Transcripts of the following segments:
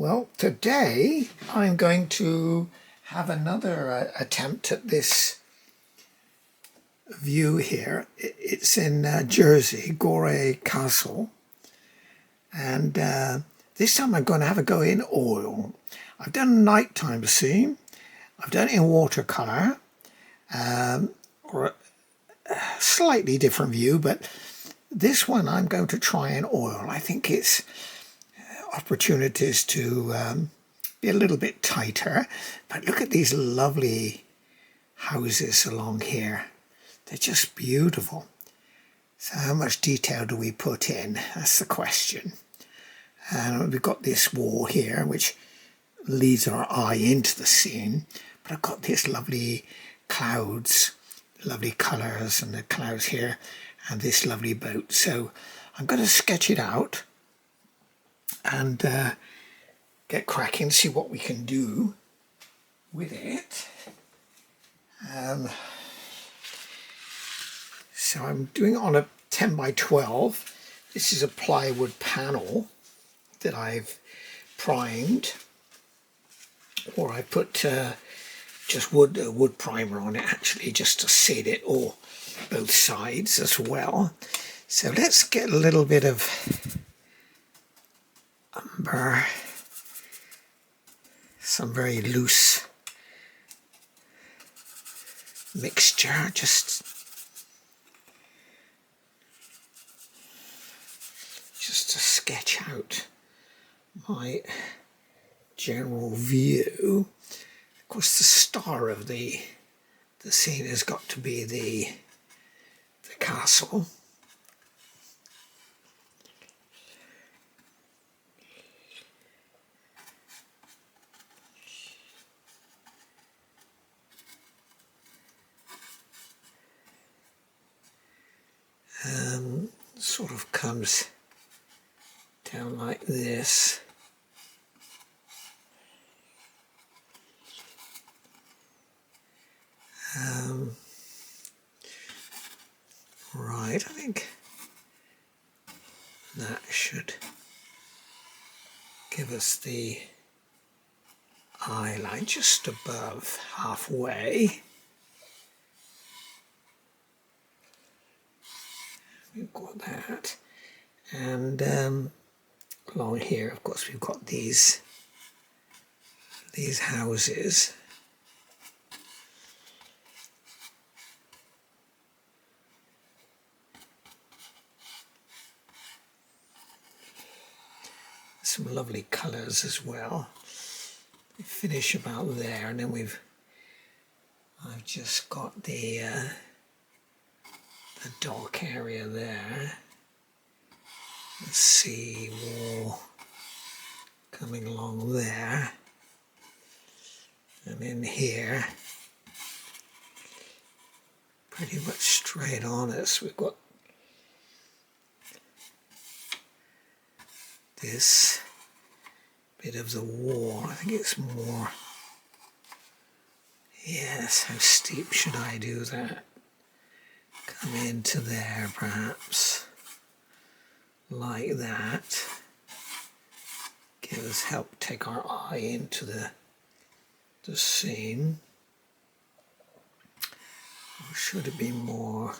Well, today I'm going to have another attempt at this view here. It's in Jersey, Gorey Castle, and this time I'm going to have a go in oil. I've done a nighttime scene, I've done it in watercolour, or a slightly different view, but this one I'm going to try in oil. I think it's opportunities to be a little bit tighter, but look at these lovely houses along here. They're just beautiful. So how much detail do we put in? That's the question. And we've got this wall here which leads our eye into the scene, but I've got these lovely clouds, lovely colours, and the clouds here, and this lovely boat. So I'm going to sketch it out and get cracking, see what we can do with it. So I'm doing it on a 10 by 12. This is a plywood panel that I've primed, or I put just wood primer on it, actually, just to set it all both sides as well. So let's get a little bit of umber, some very loose mixture, just to sketch out my general view. Of course, the star of the scene has got to be the castle. Sort of comes down like this. Right, I think that should give us the eye line just above halfway. We've got that, and along here, of course, we've got these houses. Some lovely colours as well. We finish about there, and then I've just got the dock area there. The sea wall coming along there, and in here, pretty much straight on us, we've got this bit of the wall. I think it's more, yes, how steep should I do that? Come into there, perhaps, like that. Help take our eye into the scene. Or should it be more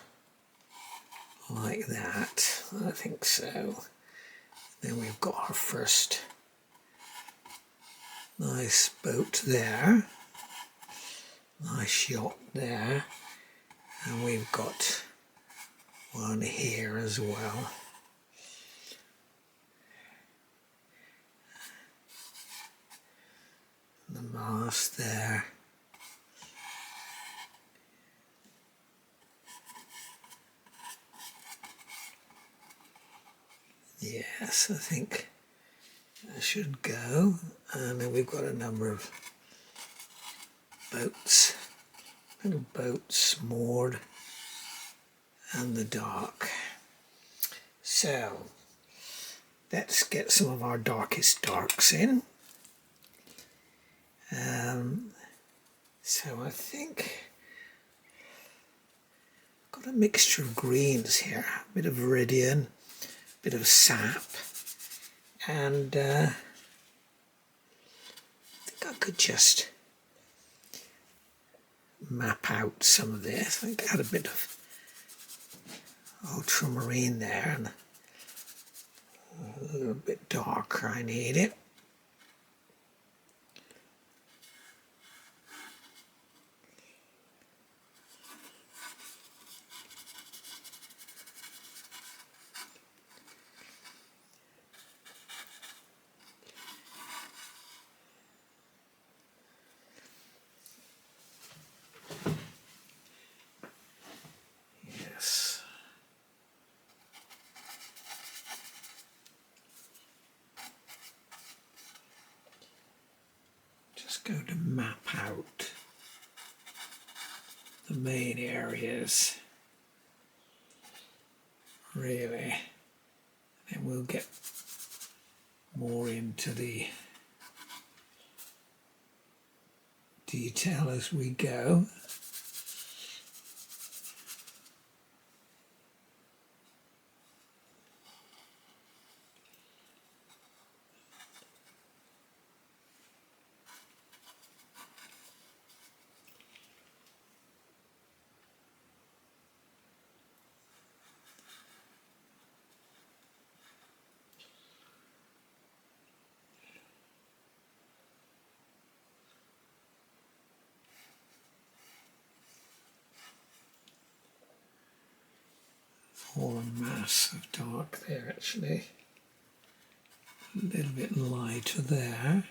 like that? I think so. Then we've got our first nice boat there, nice yacht there, and we've got one here as well. The mast there. Yes, I think that should go. And then we've got a number of boats, little boats moored, and the dock. So let's get some of our darkest darks in. So I think I've got a mixture of greens here, a bit of viridian, a bit of sap, and could just map out some of this. I think I had a bit of ultramarine there and a little bit darker. I need it. Yes. Just go to map out the main areas, really, and we'll get more into the detail as we go. All a mass of dark there, actually. A little bit lighter there.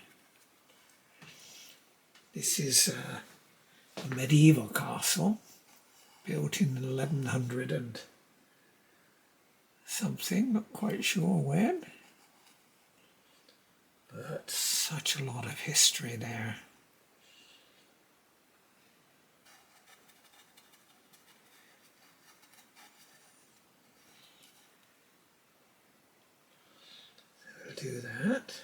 This is a medieval castle built in 1100 and something, not quite sure when. But such a lot of history there. Do that.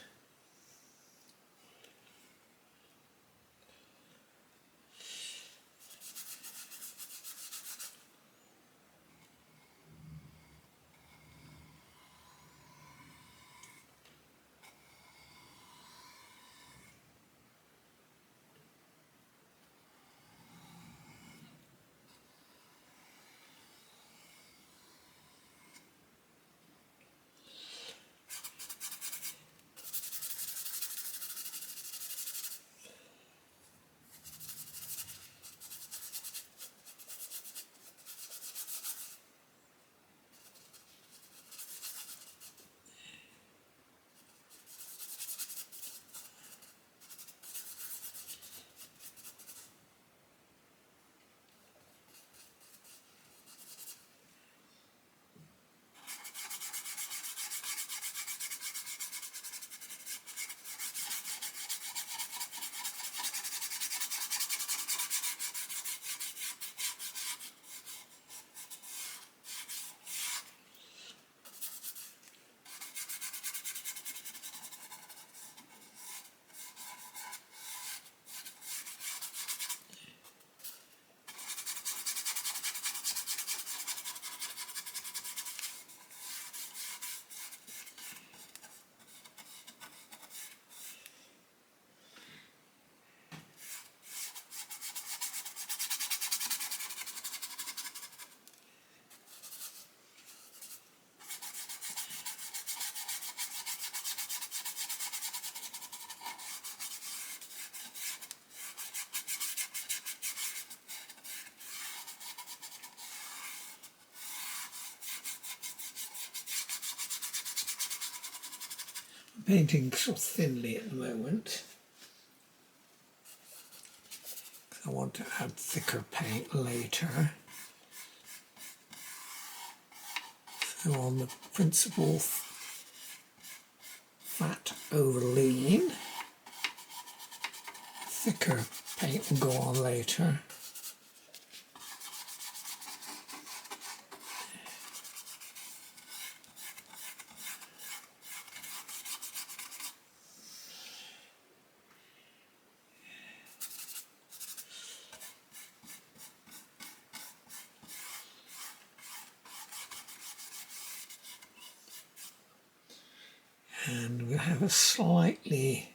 Painting sort of thinly at the moment. I want to add thicker paint later. So on the principal fat over lean, thicker paint will go on later. And we'll have a slightly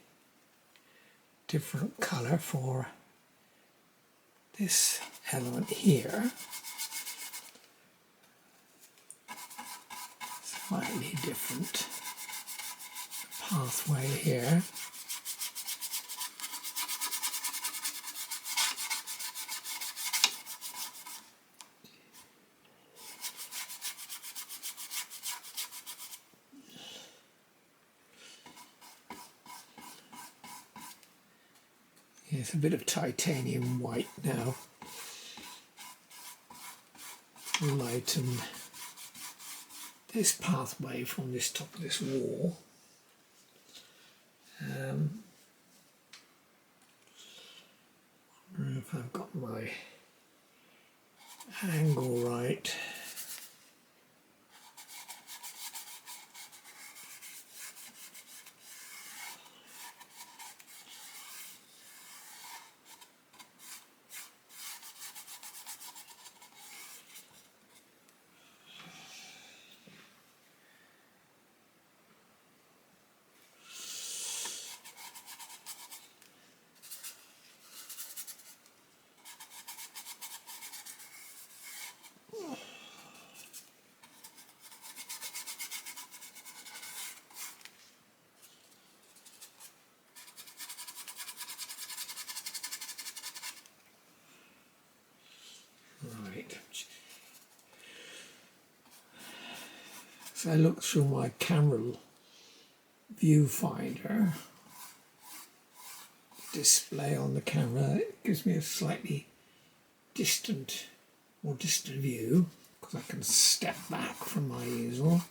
different colour for this element here. Slightly different pathway here. It's a bit of titanium white now. Lighten this pathway from this top of this wall. Wonder if I've got my angle right. Right. So I look through my camera viewfinder display on the camera. It gives me a slightly more distant view because I can step back from my easel.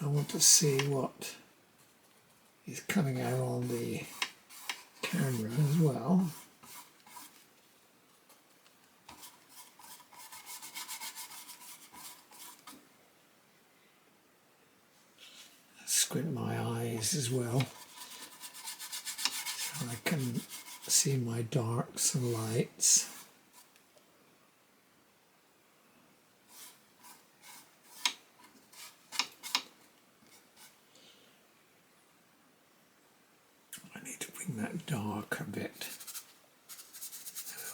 I want to see what is coming out on the camera as well. Squint my eyes as well so I can see my darks and lights. I need to bring that dark a bit.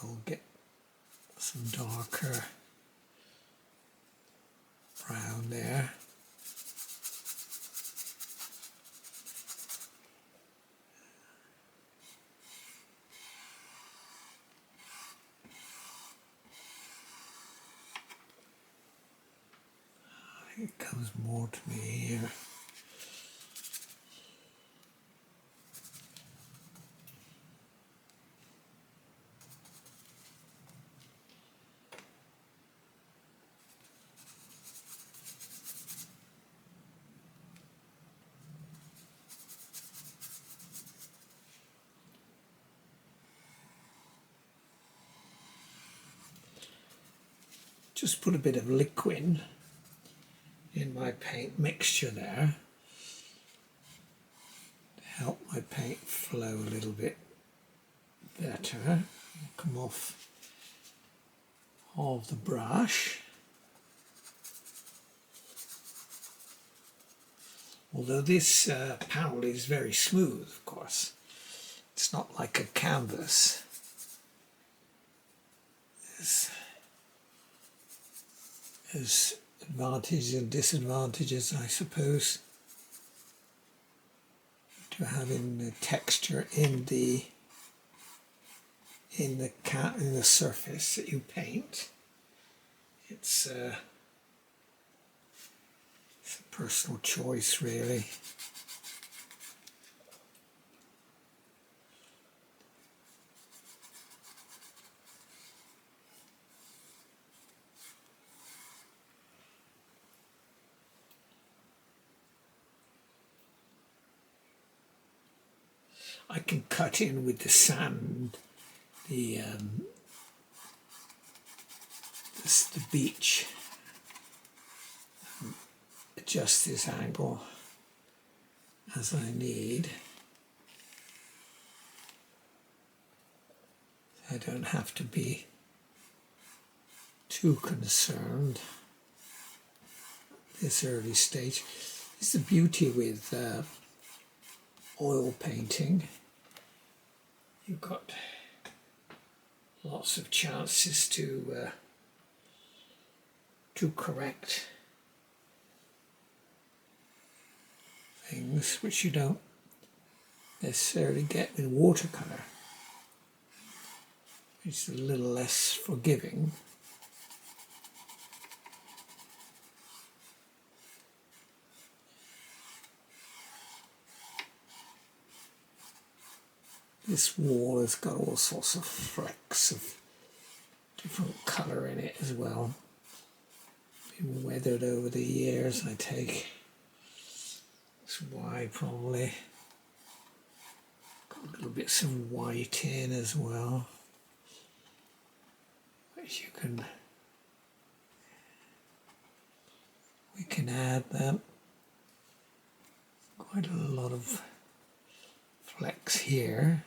I'll get some darker brown there. It comes more to me here. Just put a bit of liquid in my paint mixture there to help my paint flow a little bit better. Come off of the brush. Although this panel is very smooth, of course, it's not like a canvas. There's advantages and disadvantages, I suppose, to having the texture in the surface that you paint. It's a personal choice, really. I can cut in with the sand, the beach, adjust this angle as I need. I don't have to be too concerned at this early stage. It's the beauty with oil painting. You've got lots of chances to correct things which you don't necessarily get with watercolour. It's a little less forgiving. This wall has got all sorts of flecks of different colour in it as well. Been weathered over the years, I take. That's why probably. Got little bits of white in as well, which we can add that. Quite a lot of flecks here.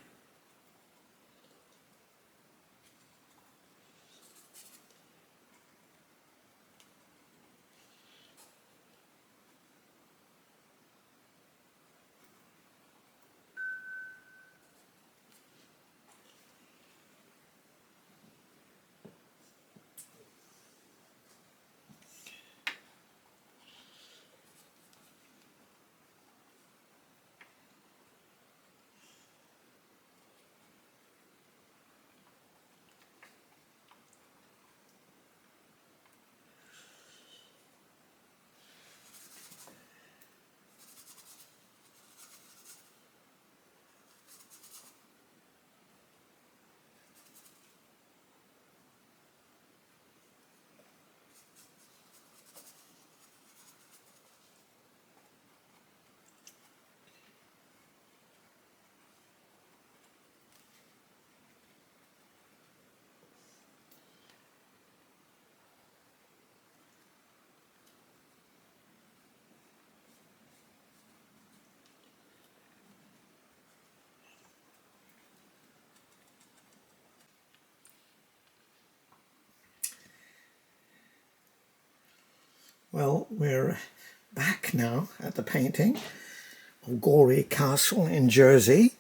Well, we're back now at the painting of Gorey Castle in Jersey.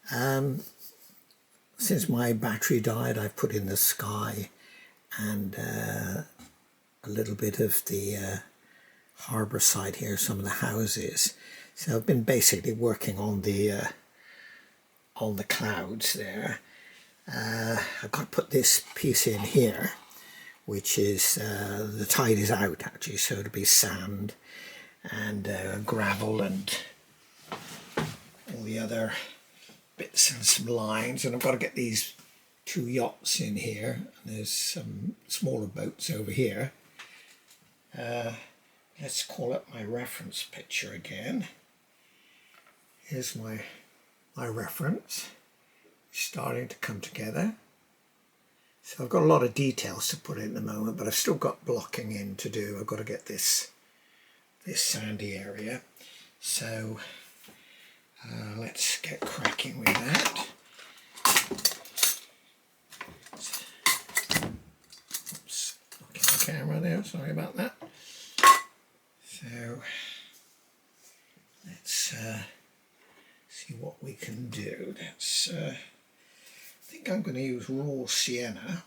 Since my battery died, I've put in the sky and a little bit of the harbour side here, some of the houses. So I've been basically working on the clouds there. I've got to put this piece in here, which is the tide is out actually, so it'll be sand and gravel and all the other bits and some lines. And I've got to get these 2 yachts in here, and there's some smaller boats over here. Let's call up my reference picture again. Here's my reference, starting to come together. So I've got a lot of details to put in at the moment, but I've still got blocking in to do. I've got to get this sandy area. So let's get cracking with that. Oops, knocking the camera there, sorry about that. So let's see what we can do. That's I think I'm going to use raw sienna.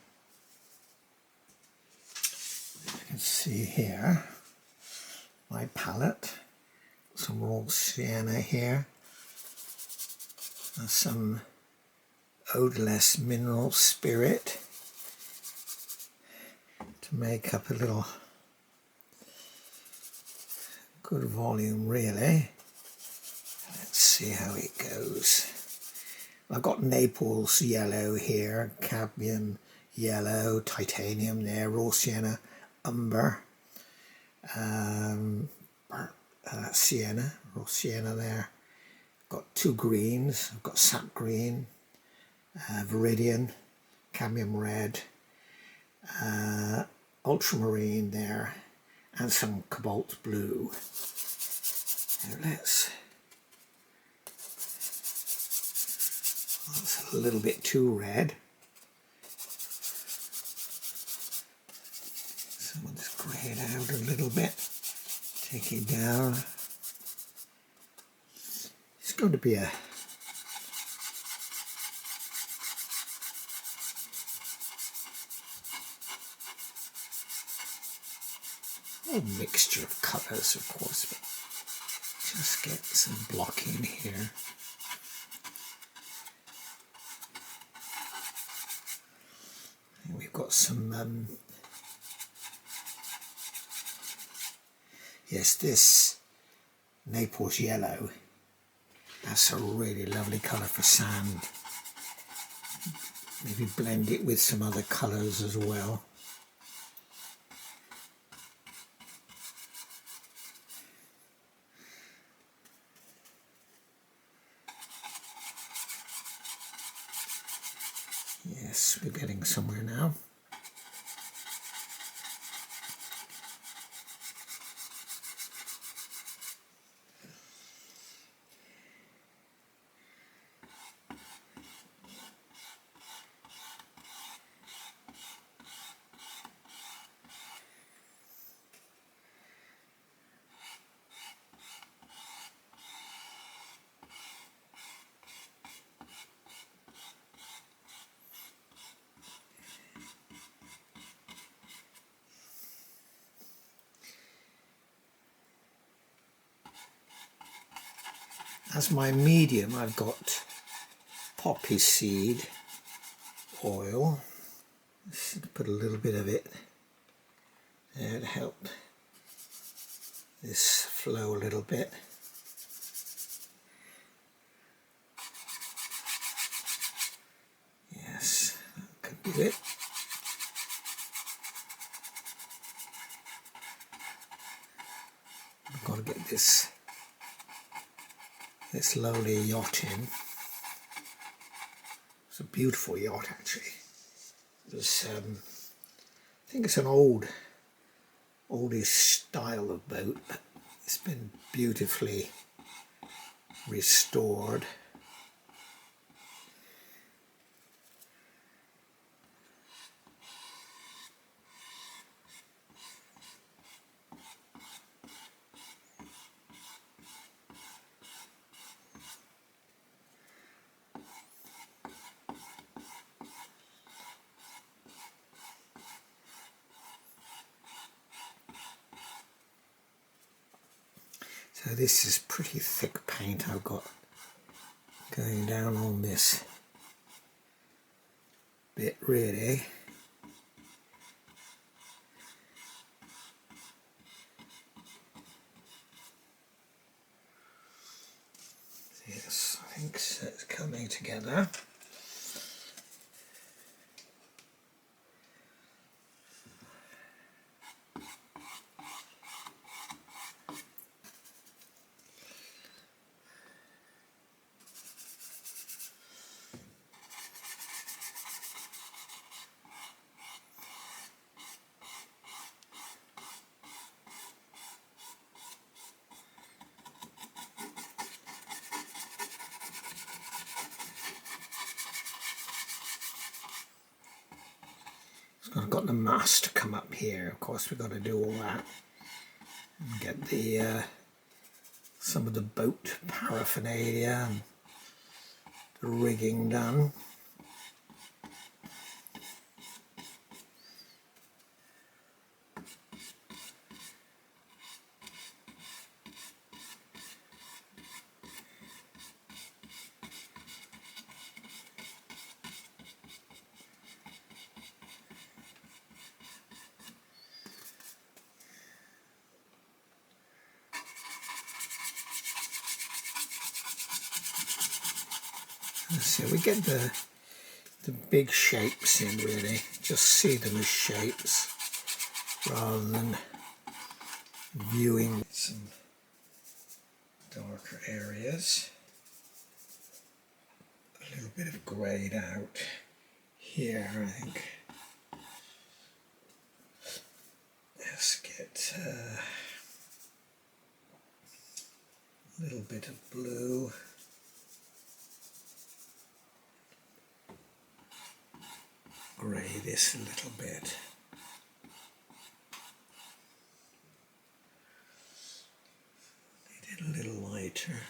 You can see here my palette, some raw sienna here, and some odorless mineral spirit to make up a little good volume really. Let's see how it goes. I've got Naples yellow here, cadmium yellow, titanium there, raw sienna, umber, sienna, raw sienna there. Got 2 greens. I've got sap green, viridian, cadmium red, ultramarine there, and some cobalt blue. Now that's a little bit too red. So we'll just grey it out a little bit. Take it down. going to be a mixture of colours, of course, but just get some blocking here. And we've got some, yes, this Naples yellow, that's a really lovely colour for sand. Maybe blend it with some other colours as well. Yes, we're getting somewhere now. As my medium, I've got poppy seed oil. Just put a little bit of it there to help this flow a little bit. Yes, that could do it. I've got to get this lovely yacht in. It's a beautiful yacht, actually. It's, I think it's an oldish style of boat, but it's been beautifully restored. So this is pretty thick paint I've got going down on this bit, really. Yes, I think so. It's coming together. I've got the mast to come up here. Of course, we've got to do all that and get the some of the boat paraphernalia and the rigging done. So we get the big shapes in, really. Just see them as shapes rather than viewing some darker areas. A little bit of greyed out here, I think. Let's get a little bit of blue. Grey this a little bit. Need it a little lighter.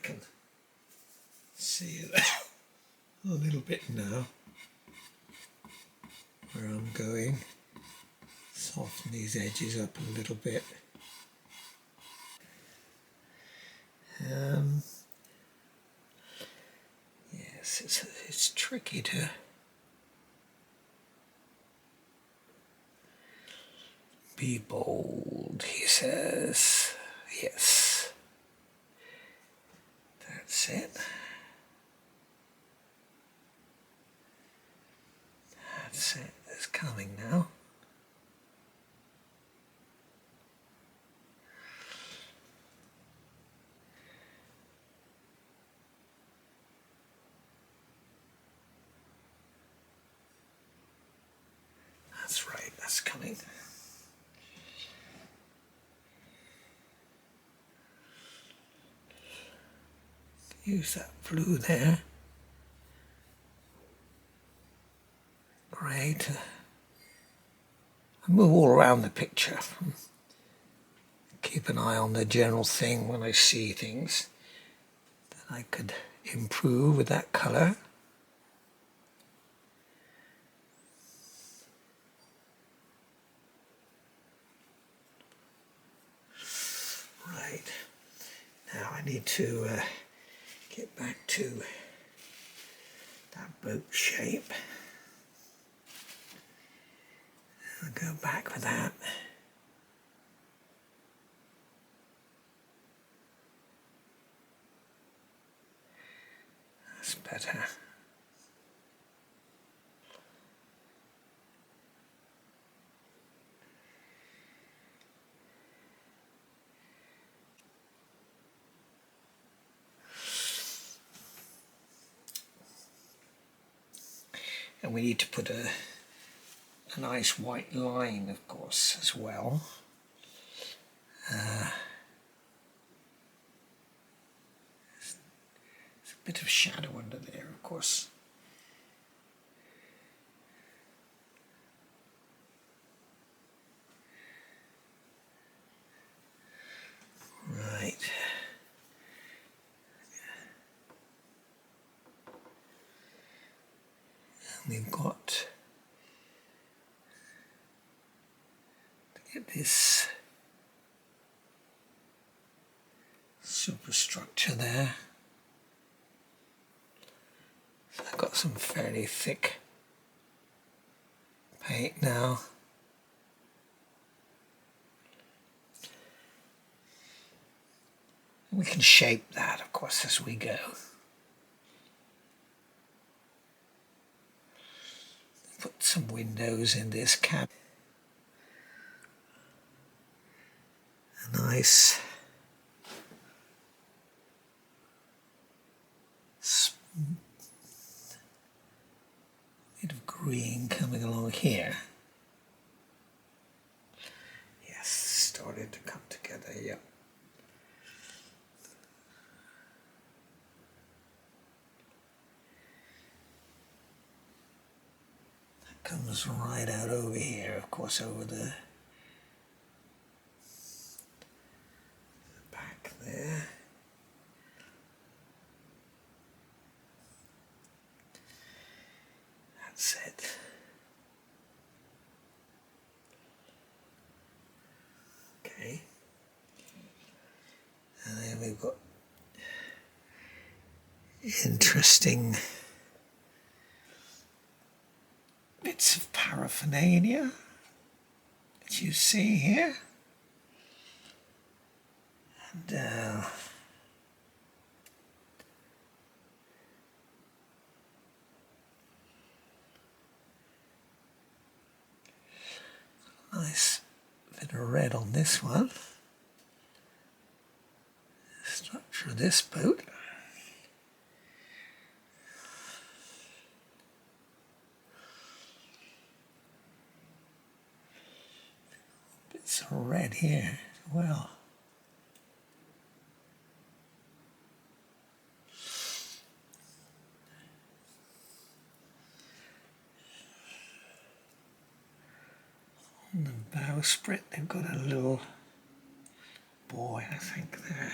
can see it a little bit now where I'm going. Soften these edges up a little bit. Yes, it's tricky to be bold, he says. Yes, that's it. That's it. It's coming now. That's right, that's coming. Use that blue there. Great. I move all around the picture. Keep an eye on the general thing when I see things that I could improve with that colour. Right. Now I need to get back to that boat shape. I'll go back with that. That's better. And we need to put a nice white line, of course, as well. There's a bit of shadow under there, of course. Right. And we've got to get this superstructure there. So I've got some fairly thick paint now. We can shape that, of course, as we go. Put some windows in this cabin. A nice bit of green coming along here. Yes, started to come together, yep. Comes right out over here, of course, over the back there. That's it. Okay. And then we've got interesting bits of paraphernalia that you see here, and nice bit of red on this one. Structure of this boat. Bits of red here as well. On the bowsprit they've got a little buoy, I think, there.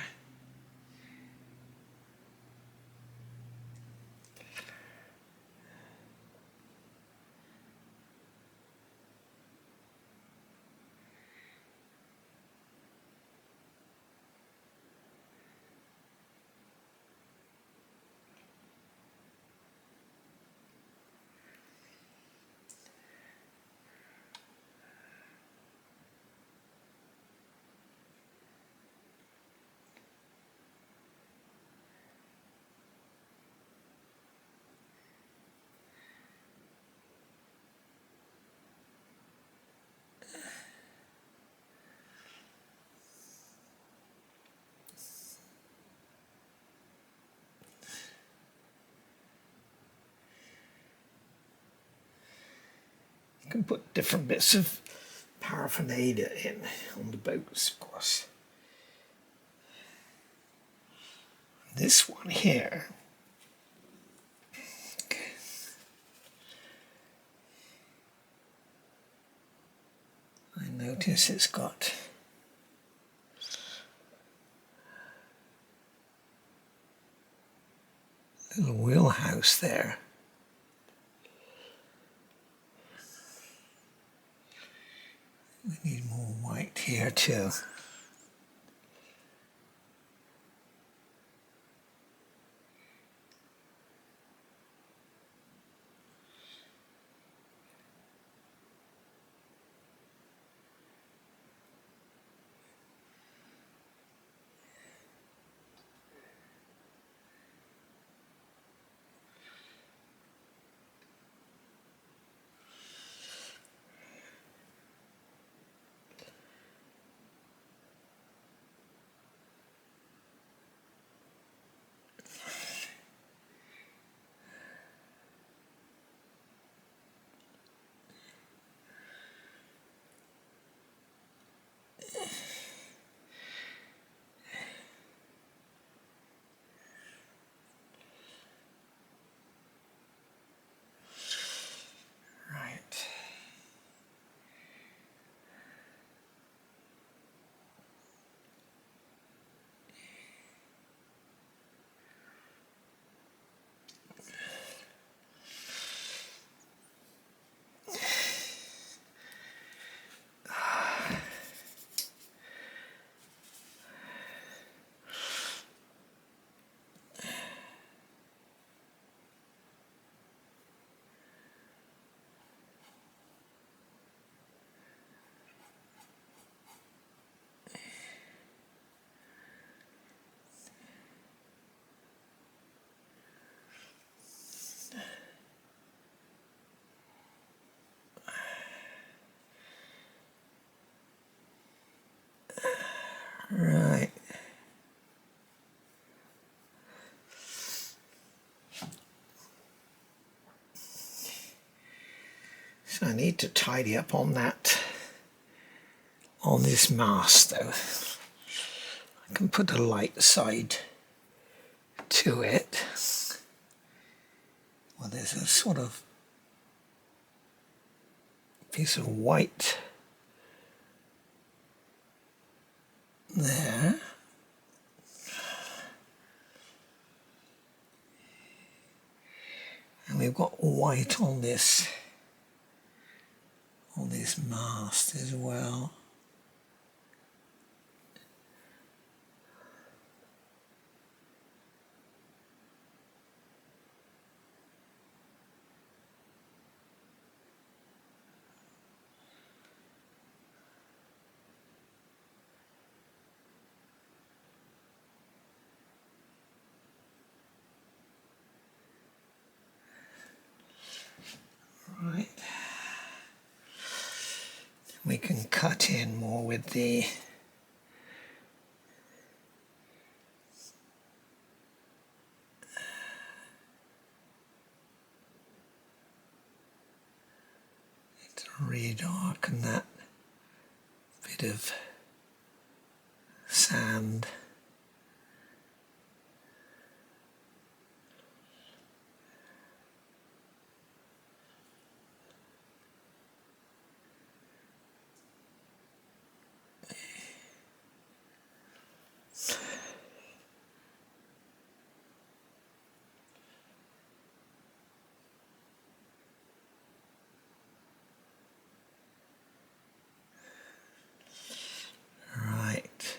can put different bits of paraphernalia in on the boats, of course. This one here, I notice it's got a little wheelhouse there. We need more white here too. Right. So I need to tidy up on that, on this mast though. I can put a light side to it. Well, there's a sort of piece of white there. And we've got white on this mast as well. Right. We can cut in more with the redarken that bit of sand. Right.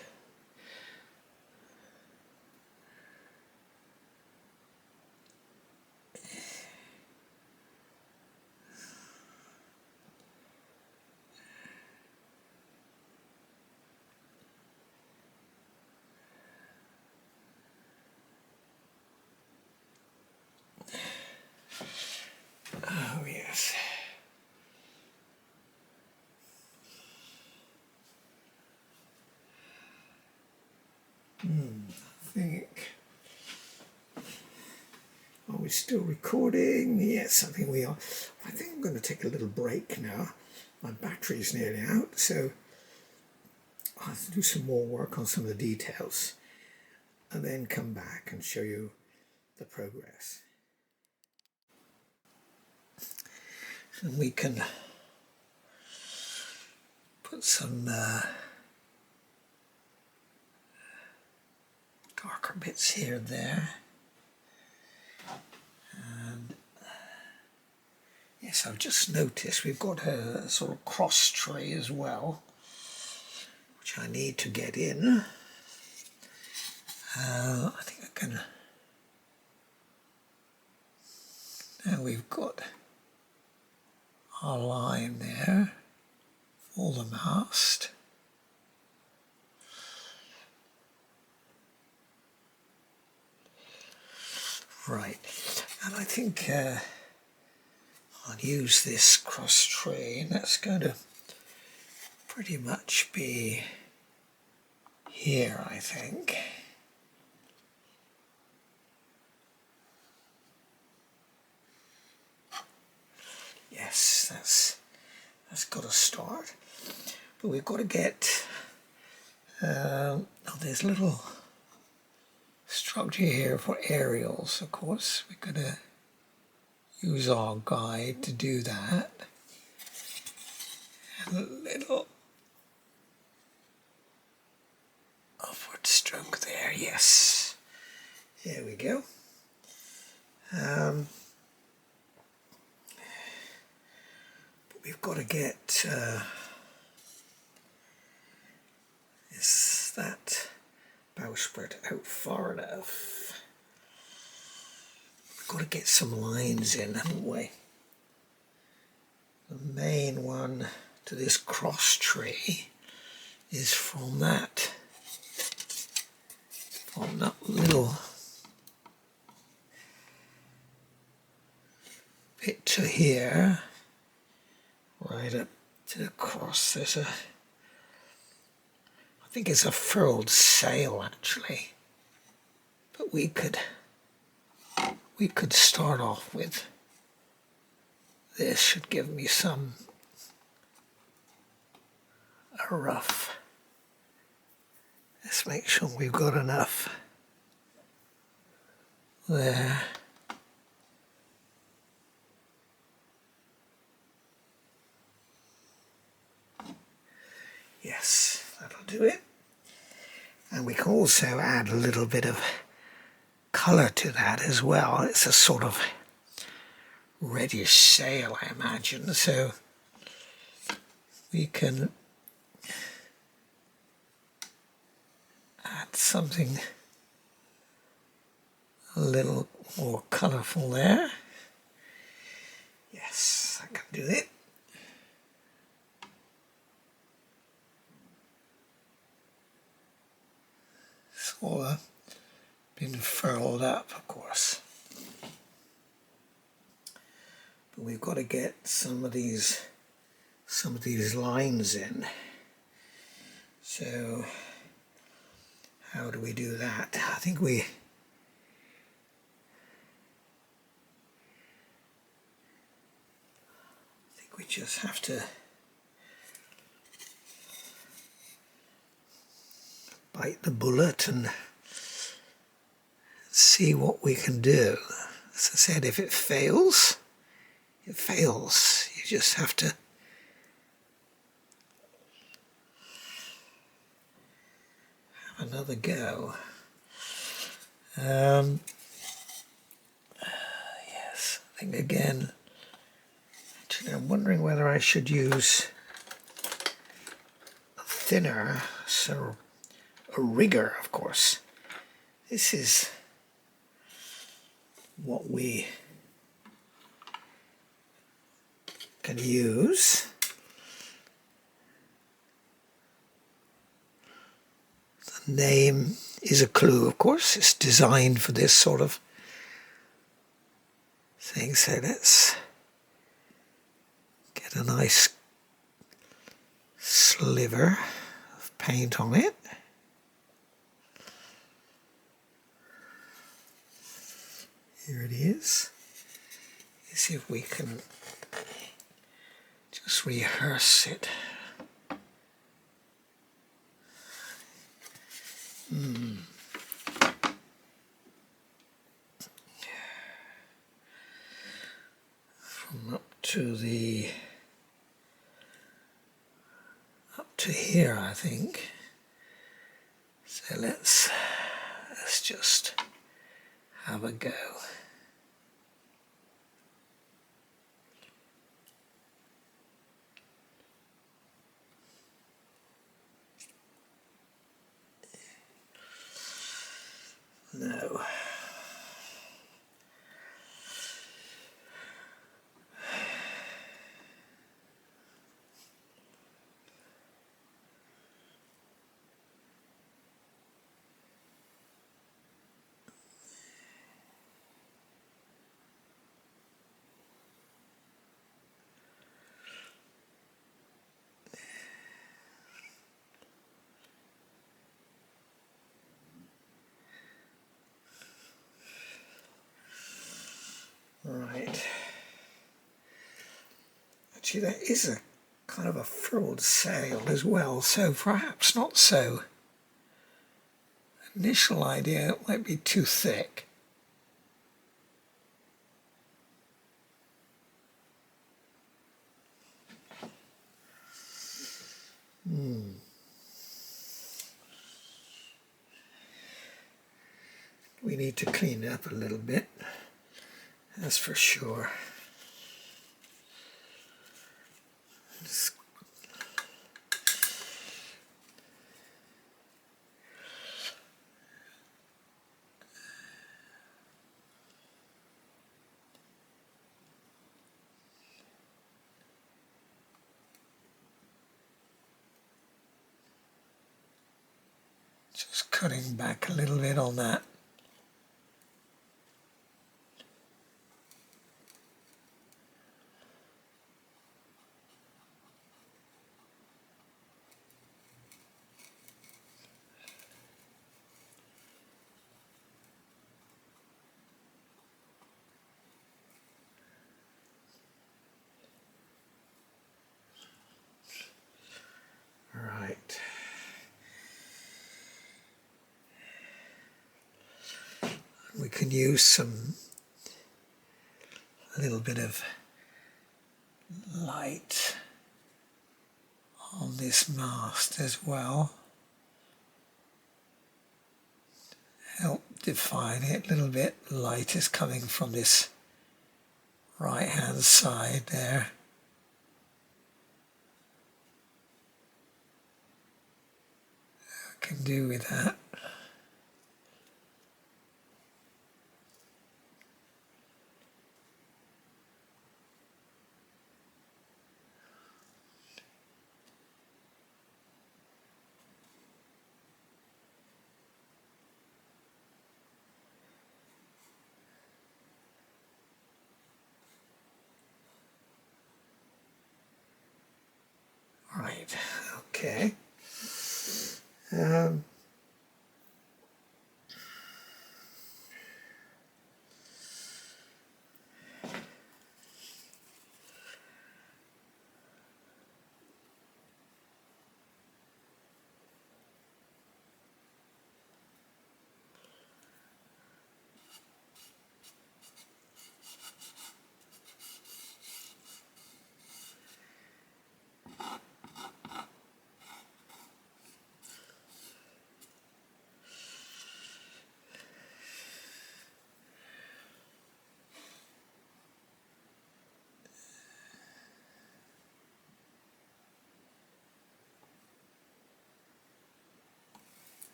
Oh yes. I think, oh we still recording? Yes, I think we are. I think I'm going to take a little break now. My battery's nearly out, so I'll have to do some more work on some of the details and then come back and show you the progress. And we can put some darker bits here and there. And yes, I've just noticed we've got a sort of cross tray as well, which I need to get in. I think I can. Now we've got our line there for the mast. Right, and I think I'll use this cross tray, and that's going to pretty much be here, I think. Yes, that's got to start. But we've got to get, oh, there's a little structure here for aerials, of course. We're going to use our guide to do that. And a little upward stroke there, yes. There we go. But we've got to get that bowsprit out far enough. We've got to get some lines in, haven't we? The main one to this cross tree is from that little bit to here, right up to the cross. There's a, I think it's a furled sail actually, but we could start off with this. Should give me a rough. Let's make sure we've got enough there. Yes, that'll do it. And we can also add a little bit of colour to that as well. It's a sort of reddish sail, I imagine, so we can add something a little more colourful there. Yes, I can do it. It's all been furled up, of course. But we've got to get some of these lines in. So how do we do that? I think we just have to bite the bullet and see what we can do. As I said, if it fails, it fails. You just have to have another go. Yes, I think again, actually I'm wondering whether I should use a thinner, so a rigger, of course. This is what we can use. The name is a clue, of course. It's designed for this sort of thing. So let's get a nice sliver of paint on it. Here it is. Let's see if we can just rehearse it. From up to here, I think. So let's just have a go. No. Right. Actually, there is a kind of a frilled sail as well, so perhaps not so. Initial idea, it might be too thick. We need to clean it up a little bit, that's for sure. Just cutting back a little bit on that. Right. We can use a little bit of light on this mast as well. Help define it a little bit. Light is coming from this right hand side there. I can do with that. Right, okay.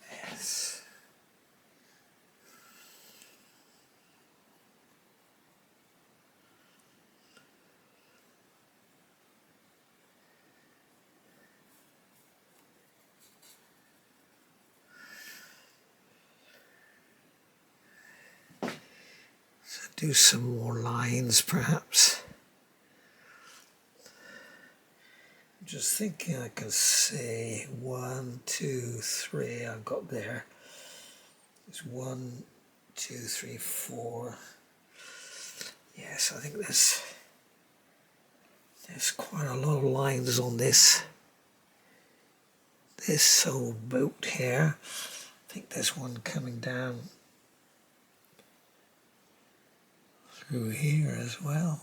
Yes. So do some more lines perhaps. I'm just thinking I can say 1, 2, 3 I've got there. There's 1, 2, 3, 4. Yes, I think there's quite a lot of lines on this sole boat here. I think there's one coming down through here as well.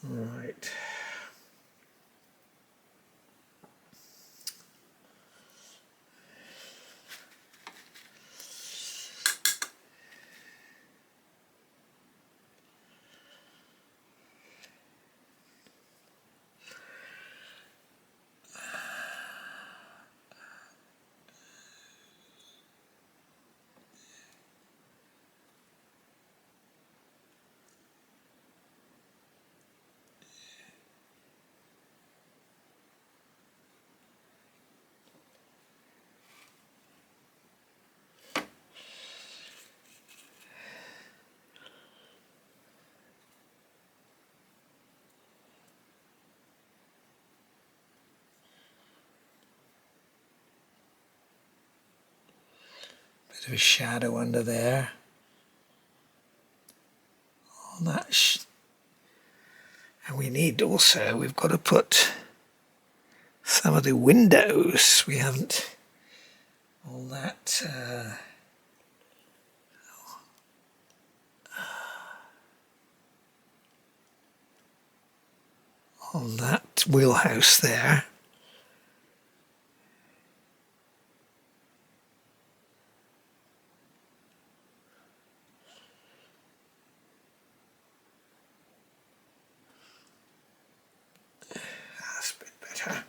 Right. Bit of a shadow under there. All that and we need also, we've got to put some of the windows. We haven't all that on that wheelhouse there. That's a bit better.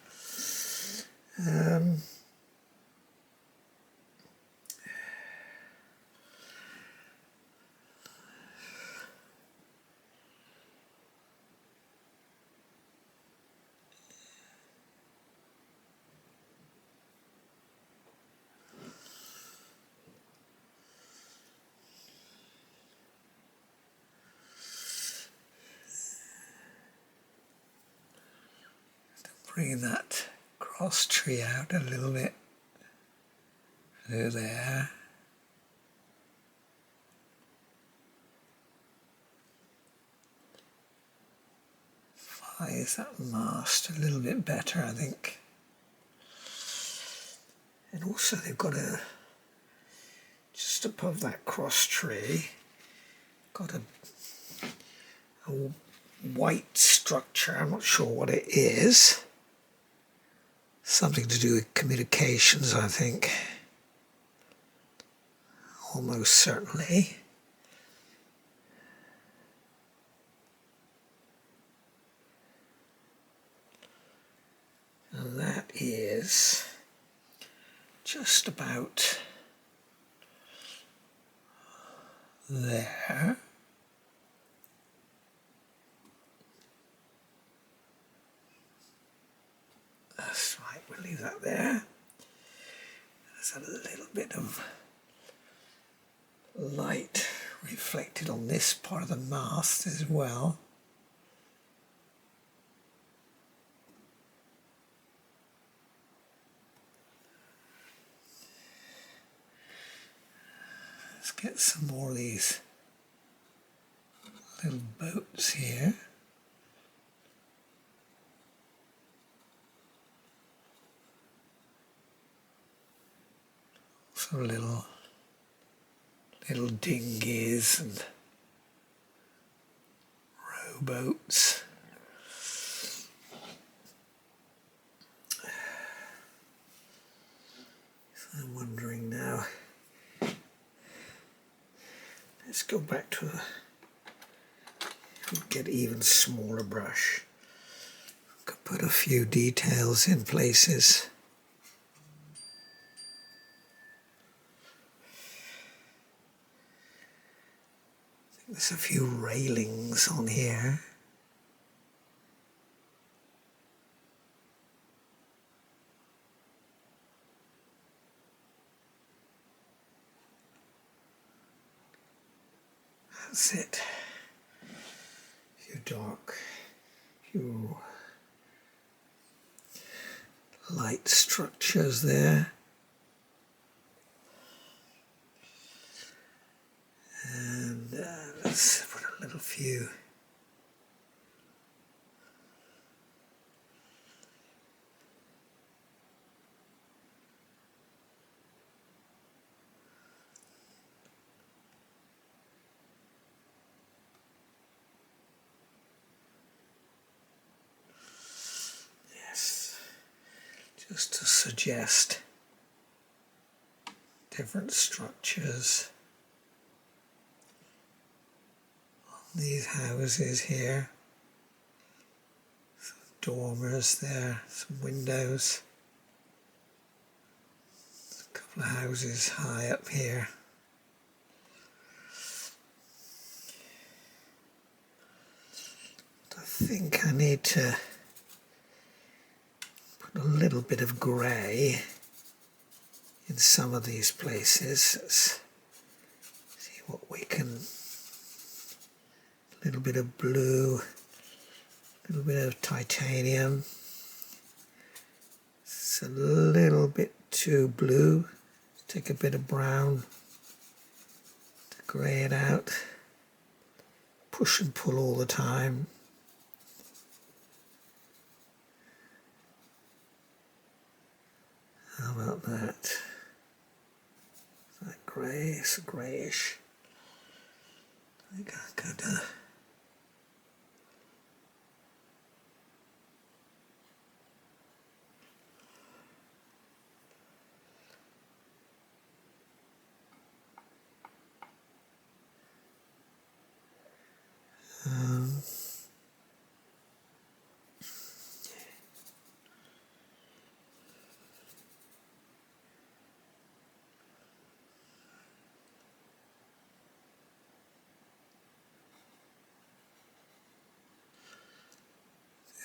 Bring that cross tree out a little bit through there. Fize that mast a little bit better, I think. And also they've got just above that cross tree, got a white structure. I'm not sure what it is. Something to do with communications, I think. Almost certainly. And that is just about there. That's right, we'll leave that there. There's a little bit of light reflected on this part of the mast as well. Let's get some more of these little boats here. Some little dinghies and rowboats. So I'm wondering now, let's go back to get even smaller brush. Could put a few details in places. There's a few railings on here. That's it. A few dark, few light structures there. And let's put a little few. Yes, just to suggest different structures. These houses here, some dormers there, some windows, a couple of houses high up here. But I think I need to put a little bit of grey in some of these places. Let's see what we can. A little bit of blue, a little bit of titanium. It's a little bit too blue. Take a bit of brown to grey it out. Push and pull all the time. How about that? Is that grey? It's greyish. I think I could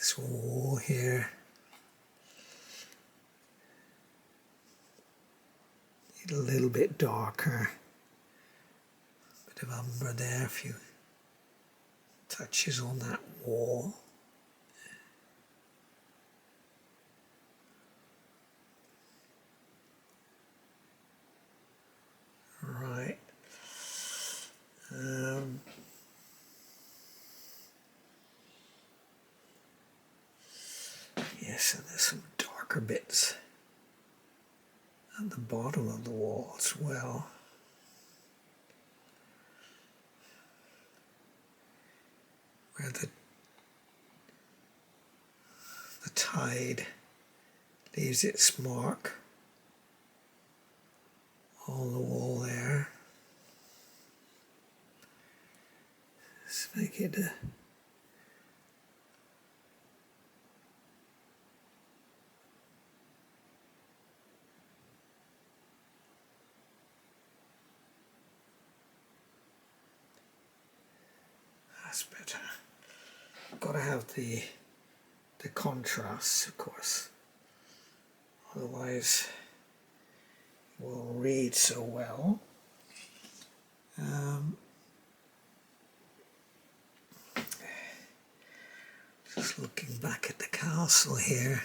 this wall here. Need a little bit darker. Bit of umber there, a few touches on that wall. Right. Yes, and there's some darker bits at the bottom of the wall as well. Where the tide leaves its mark on the wall there. Let's make it that's better. Got to have the contrasts, of course, otherwise it won't read so well. Just looking back at the castle here.